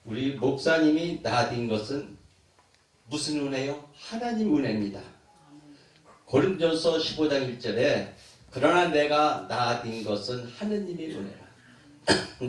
우리 목사님이 나딘 것은 무슨 은혜요? 하나님 은혜입니다. 고린도전서 15장 1절에 그러나 내가 나딘 것은 하느님의 은혜라.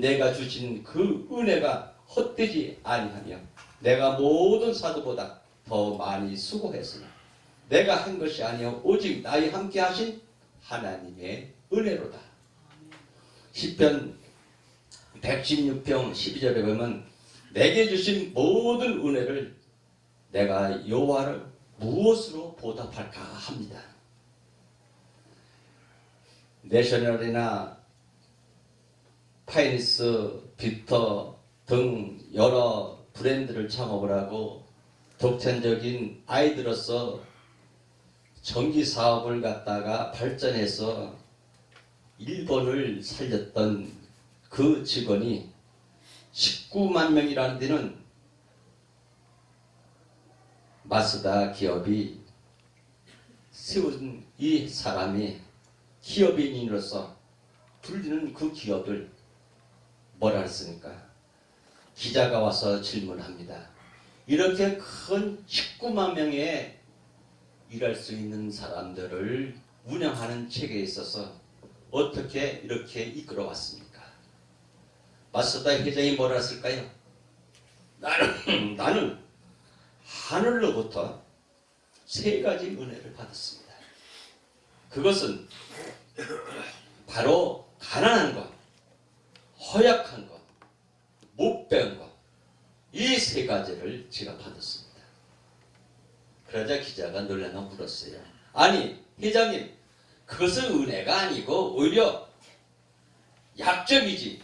내가 주신 그 은혜가 헛되지 아니하며 내가 모든 사도보다 더 많이 수고했으나 내가 한 것이 아니요 오직 나와 함께 하신 하나님의 은혜로다. 시편 116편 12절에 보면 내게 주신 모든 은혜를 내가 여호와를 무엇으로 보답할까 합니다. 내셔널이나 파이니스, 빅터 등 여러 브랜드를 창업을 하고 독창적인 아이들로서 전기 사업을 갖다가 발전해서 일본을 살렸던 그 직원이 19만 명이라는 데는 마쓰다 기업이 세운 이 사람이 기업인으로서 불리는 그 기업을 뭐라 했습니까? 기자가 와서 질문합니다. 이렇게 큰 19만 명의 일할 수 있는 사람들을 운영하는 체계에 있어서 어떻게 이렇게 이끌어왔습니까? 마쓰다 회장이 뭐라 했을까요? 나는 하늘로부터 세 가지 은혜를 받았습니다. 그것은 바로 가난한 것, 허약한 것, 못 배운 것, 이 세 가지를 제가 받았습니다. 그러자 기자가 놀라서 물었어요. 아니 회장님, 그것은 은혜가 아니고 오히려 약점이지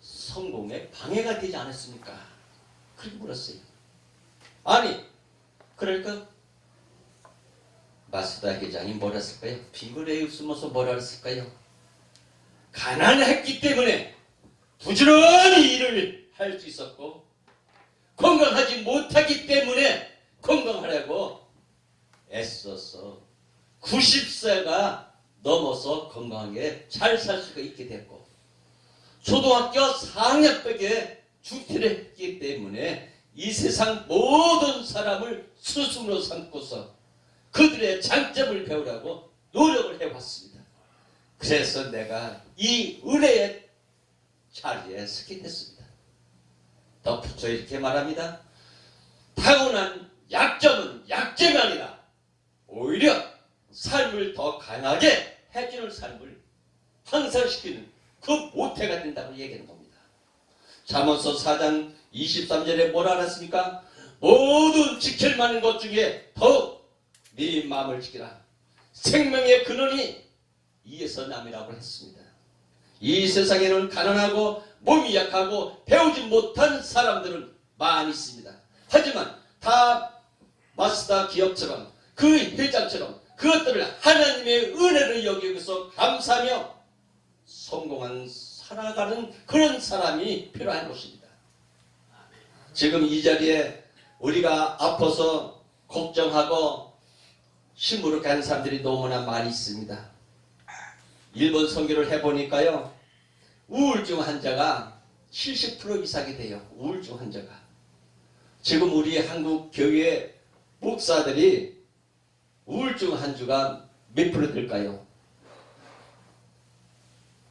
성공에 방해가 되지 않았습니까? 그렇게 물었어요. 아니 그러니까 마쓰다 회장이 뭐라 했을까요? 빙그레 웃으면서 뭐라 했을까요? 가난했기 때문에 부지런히 일을 할 수 있었고 건강하지 못하기 때문에 건강하려고 애써서 90세가 넘어서 건강하게 잘 살 수가 있게 됐고 초등학교 4학년밖에 중퇴를 했기 때문에 이 세상 모든 사람을 스승으로 삼고서 그들의 장점을 배우라고 노력을 해왔습니다. 그래서 내가 이 은혜의 자리에 서게 됐습니다. 덧붙여 이렇게 말합니다. 타고난 약점은 약점이 아니라 오히려 삶을 더 강하게 해주는 삶을 향상시키는 그 모태가 된다고 얘기하는 겁니다. 잠언서 4장 23절에 뭐라 하셨습니까? 모든 지킬 만한 것 중에 더욱 네 마음을 지키라. 생명의 근원이 이에서 남이라고 했습니다. 이 세상에는 가난하고 몸이 약하고 배우지 못한 사람들은 많이 있습니다. 하지만 다 마쓰다 기업처럼 그 회장처럼 그것들을 하나님의 은혜를 여기고서 감사하며 성공한 살아가는 그런 사람이 필요한 것입니다. 지금 이 자리에 우리가 아파서 걱정하고 시무룩한 사람들이 너무나 많이 있습니다. 일본 선교를 해보니까요, 우울증 환자가 70% 이상이 돼요. 우울증 환자가. 지금 우리 한국 교회 목사들이 우울증 환자가 몇 프로 될까요?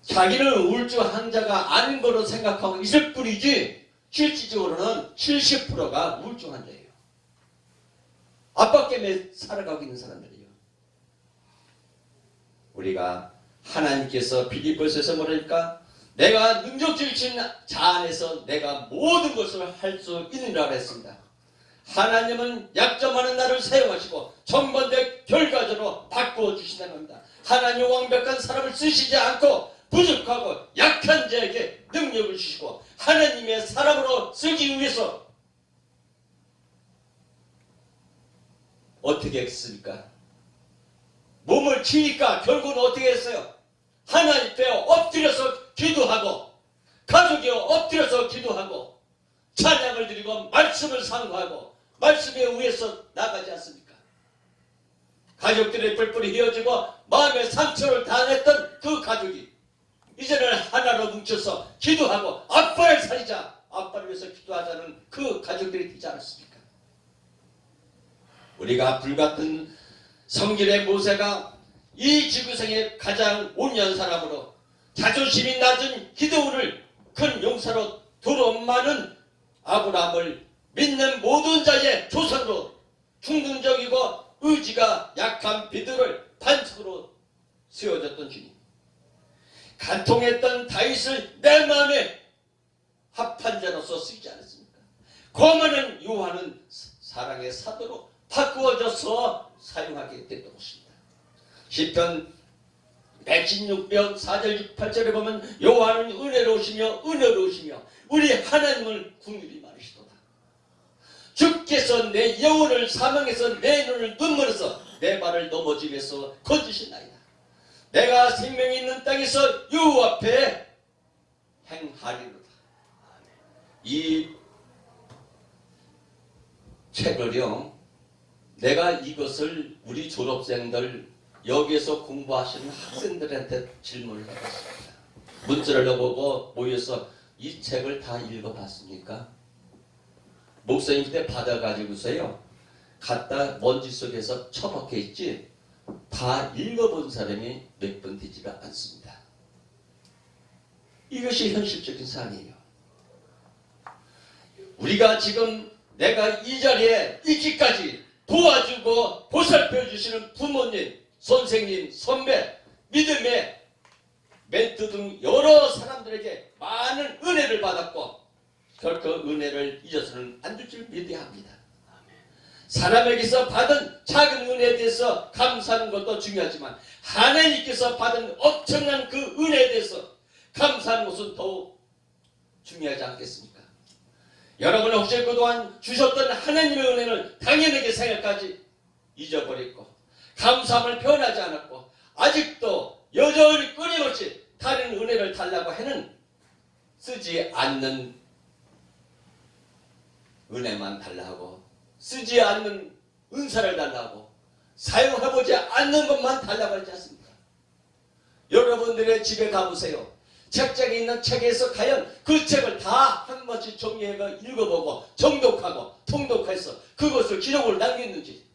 자기는 우울증 환자가 아닌 거로 생각하고 있을 뿐이지 실질적으로는 70%가 우울증 환자예요. 압박 때문에 살아가고 있는 사람들이에요. 우리가 하나님께서 빌립보서에서 뭐랄까? 내가 능력주신 자 안에서 내가 모든 것을 할 수 있느라고 했습니다. 하나님은 약점하는 나를 사용하시고 정반대 결과적으로 바꾸어 주신다는 겁니다. 하나님 완벽한 사람을 쓰시지 않고 부족하고 약한 자에게 능력을 주시고 하나님의 사람으로 쓰기 위해서 어떻게 했습니까? 몸을 치니까 결국은 어떻게 했어요? 하나님 앞에 엎드려서 기도하고 가족이 엎드려서 기도하고 찬양을 드리고 말씀을 상고하고 말씀에 의해서 나가지 않습니까? 가족들이 뿔뿔이 헤어지고 마음의 상처를 당했던 그 가족이 이제는 하나로 뭉쳐서 기도하고 아빠를 살리자, 아빠를 위해서 기도하자는 그 가족들이 되지 않았습니까? 우리가 불같은 성질의 모세가 이 지구상의 가장 온유한 사람으로 자존심이 낮은 기드온을 큰 용사로 두려움많은 아브라함을 믿는 모든 자의 조상으로 충동적이고 의지가 약한 베드로를 반석으로 세워졌던 주님, 간통했던 다윗을 내 마음에 합한 자로서 쓰지 않았습니까? 거만한 요한은 사랑의 사도로 바꾸어져서 사용하게 됐던 것입니다. 시편 116편 4절 8절에 보면 여호와는 은혜로우시며 우리 하나님은 긍휼이 많으시도다. 주께서 내 영혼을 사망해서 내 눈을 눈물에서 내 발을 넘어지면서 건지시나이다. 내가 생명이 있는 땅에서 여호와 앞에 행하리로다. 이 책을요, 내가 이것을 우리 졸업생들, 여기에서 공부하시는 학생들한테 질문을 해봤습니다. 문자를 넣어보고 모여서 이 책을 다 읽어봤습니까? 목사님 그때 받아가지고서요, 갖다 먼지 속에서 처박혀 있지 다 읽어본 사람이 몇 번 되지가 않습니다. 이것이 현실적인 사안이에요. 우리가 지금 내가 이 자리에 있기까지 도와주고 보살펴 주시는 부모님, 선생님, 선배, 믿음의 멘토 등 여러 사람들에게 많은 은혜를 받았고 결코 은혜를 잊어서는 안 될 줄 믿어야 합니다. 사람에게서 받은 작은 은혜에 대해서 감사하는 것도 중요하지만 하나님께서 받은 엄청난 그 은혜에 대해서 감사하는 것은 더욱 중요하지 않겠습니까? 여러분 혹시 그동안 주셨던 하나님의 은혜를 당연하게 생각까지 잊어버렸고 감사함을 표현하지 않았고 아직도 여전히 끊임없이 다른 은혜를 달라고 하는 쓰지 않는 은혜만 달라고 쓰지 않는 은사를 달라고 사용해보지 않는 것만 달라고 하지 않습니까? 여러분들의 집에 가보세요. 책장에 있는 책에서 과연 그 책을 다 한 번씩 정리해서 읽어보고 정독하고 통독해서 그것을 기록을 남겼는지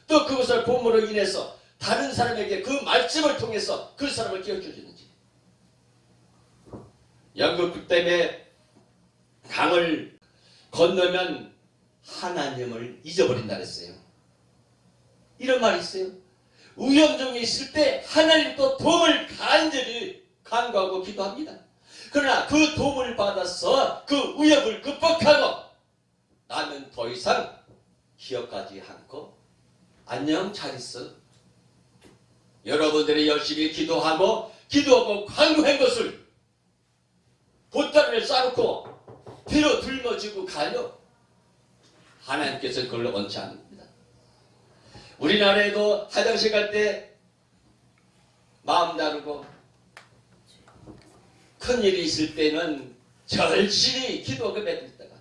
또 그것을 본문으로 인해서 다른 사람에게 그 말씀을 통해서 그 사람을 기억해 주는지. 연극 때문에 강을 건너면 하나님을 잊어버린다 그랬어요. 이런 말이 있어요. 위험 중에 있을 때 하나님도 도움을 간절히 간구하고 기도합니다. 그러나 그 도움을 받아서 그 위협을 극복하고 나는 더 이상 기억하지 않고 안녕 잘 있어. 여러분들이 열심히 기도하고 간구한 것을 보따리를 싸놓고 뒤로 들머지고 가요. 하나님께서 그걸 원치 않습니다. 우리나라에도 화장실 갈 때 마음 다루고 큰일이 있을 때는 절실히 기도하고 맺다가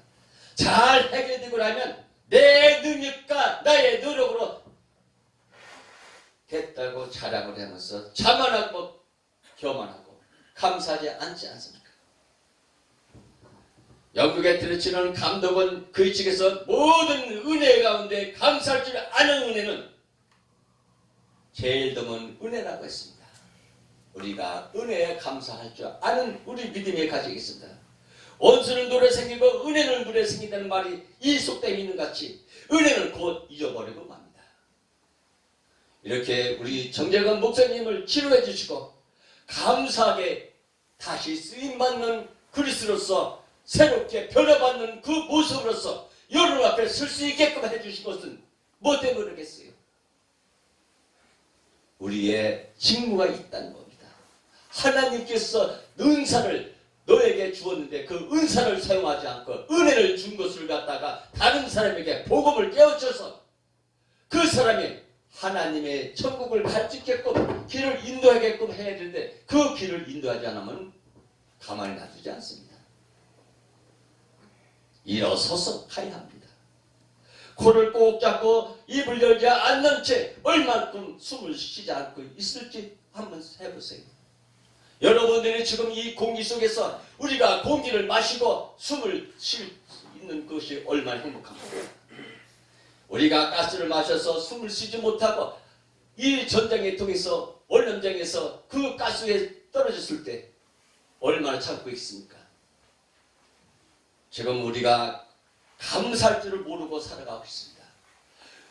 잘 해결되고 나면 내 능력과 나의 노력으로 됐다고 자랑을 하면서 자만하고 교만하고 감사하지 않지 않습니까? 영국에 들으치는 감독은 그 측에서 모든 은혜 가운데 감사할 줄 아는 은혜는 제일 드문 은혜라고 했습니다. 우리가 은혜에 감사할 줄 아는 우리 믿음에 가지겠습니다. 원수는 돌에 생기고 은혜는 물에 생긴다는 말이 이 속담이 있는 같이 은혜는 곧 잊어버리고 맙니다. 이렇게 우리 정재관 목사님을 치료해 주시고 감사하게 다시 쓰임받는 그리스도로서 새롭게 변화받는 그 모습으로서 여러분 앞에 설 수 있게끔 해주신 것은 뭐 때문에 그러겠어요? 우리의 직무가 있다는 겁니다. 하나님께서 은사를 너에게 주었는데 그 은사를 사용하지 않고 은혜를 준 것을 갖다가 다른 사람에게 복음을 깨우쳐서 그 사람이 하나님의 천국을 갈 수 있게끔 길을 인도하게끔 해야 되는데 그 길을 인도하지 않으면 가만히 놔두지 않습니다. 일어서서 가야 합니다. 코를 꼭 잡고 입을 열지 않는 채 얼만큼 숨을 쉬지 않고 있을지 한번 해보세요. 여러분들이 지금 이 공기 속에서 우리가 공기를 마시고 숨을 쉴 수 있는 것이 얼마나 행복합니까? 우리가 가스를 마셔서 숨을 쉬지 못하고 이 전쟁을 통해서 원전장에서 그 가스에 떨어졌을 때 얼마나 참고 있습니까? 지금 우리가 감사할 줄을 모르고 살아가고 있습니다.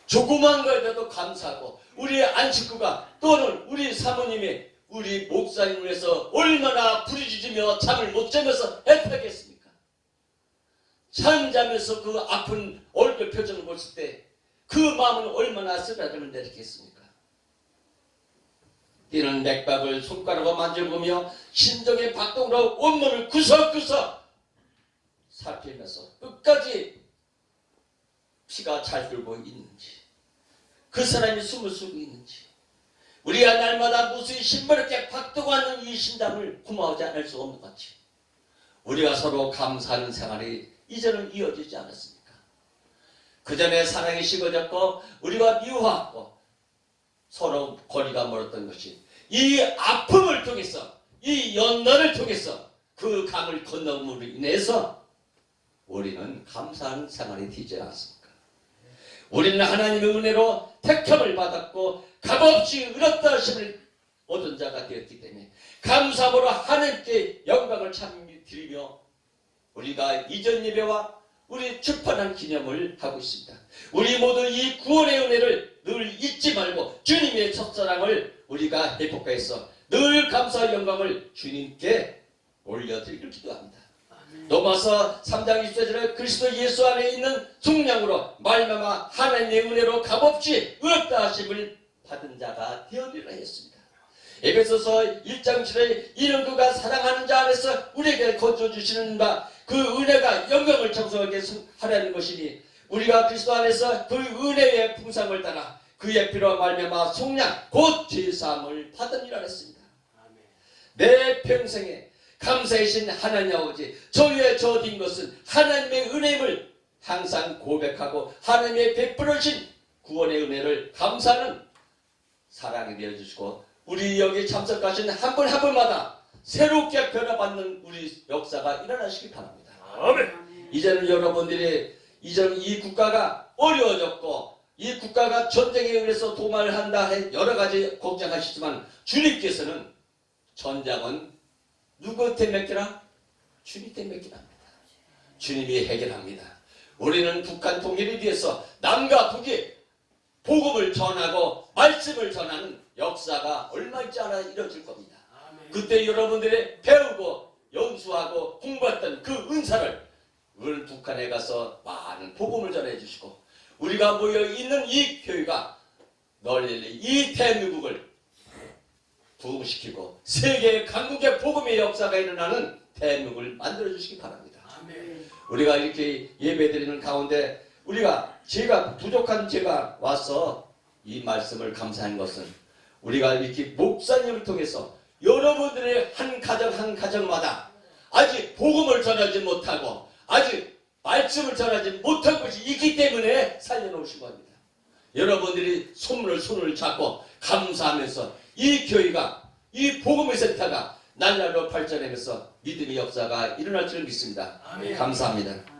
조그만 거에도 감사하고 우리의 안식구가 또는 우리 사모님이 우리 목사님을 위해서 얼마나 부르짖으며 잠을 못 자면서 애타겠습니까? 잠자면서 그 아픈 얼굴 표정을 봤을 때 그 마음은 얼마나 쓰라림을 내리겠습니까? 뛰는 맥박을 손가락으로 만져보며 심정의 박동으로 온몸을 구석구석 살피면서 끝까지 피가 잘 흐르고 있는지, 그 사람이 숨을 쉬고 있는지, 우리가 날마다 무수히 신바롭게 박동하는 이 심장을 고마워하지 않을 수 없는 것이 우리가 서로 감사하는 생활이 이제는 이어지지 않았습니까? 그 전에 사랑이 식어졌고 우리가 미워하고 서로 거리가 멀었던 것이 이 아픔을 통해서, 이 연단을 통해서 그 강을 건너므로 인해서 우리는 감사하는 생활이 되지 않았습니까? 우리는 하나님의 은혜로 택함을 받았고 값없이 의롭다 하심을 얻은 자가 되었기 때문에 감사함으로 하나님께 영광을 드리며 우리가 이전 예배와 우리 출판한 기념을 하고 있습니다. 우리 모두 이 구원의 은혜를 늘 잊지 말고 주님의 첫사랑을 우리가 회복해서 늘 감사와 영광을 주님께 올려드리길 기도합니다. 로마서 3장 20절에 그리스도 예수 안에 있는 속량으로 말미암아 하나님의 은혜로 값없이 의롭다 하심을 받은 자가 되어리라 했습니다. 에베소서 1장 7절에 이는 그가 사랑하는 자 안에서 우리에게 거저 주시는 바 그 은혜가 영광을 청소하게 하려는 것이니 우리가 그리스도 안에서 그 은혜의 풍성을 따라 그의 피로 말미암아 속량 곧 죄사함을 받으리라 했습니다. 내 평생에 감사이신 하나님 아버지, 저희의 저어진 것은 하나님의 은혜임을 항상 고백하고 하나님의 베풀어진 구원의 은혜를 감사하는 사랑이 되어주시고 우리 여기 참석하신 한 분 한 분마다 새롭게 변화받는 우리 역사가 일어나시기 바랍니다. 아멘. 이제는 여러분들이 이제는 이 국가가 어려워졌고 이 국가가 전쟁에 의해서 도마를 한다 해 여러 가지 걱정하시지만 주님께서는 전장은 누구한테 맡기라? 주님께 맡기랍니다. 주님이 해결합니다. 우리는 북한 통일을 위해서 남과 북이 복음을 전하고 말씀을 전하는 역사가 얼마 있지 않아 이루어질 겁니다. 그때 여러분들이 배우고 연수하고 공부했던 그 은사를 오늘 북한에 가서 많은 복음을 전해주시고 우리가 모여있는 이 교회가 널리 이 대한민국을 부흥시키고 세계 강국의 복음의 역사가 일어나는 대한민국을 만들어주시기 바랍니다. 아멘. 우리가 이렇게 예배드리는 가운데 우리가 부족한 제가 와서 이 말씀을 감사하는 것은 우리가 이렇게 목사님을 통해서 여러분들의 한 가정 한 가정마다 아직 복음을 전하지 못하고 아직 말씀을 전하지 못한 것이 있기 때문에 살려놓으신 겁니다. 여러분들이 손을 잡고 감사하면서 이 교회가 이 복음의 센터가 날날로 발전하면서 믿음의 역사가 일어날 줄 믿습니다. 아멘. 감사합니다.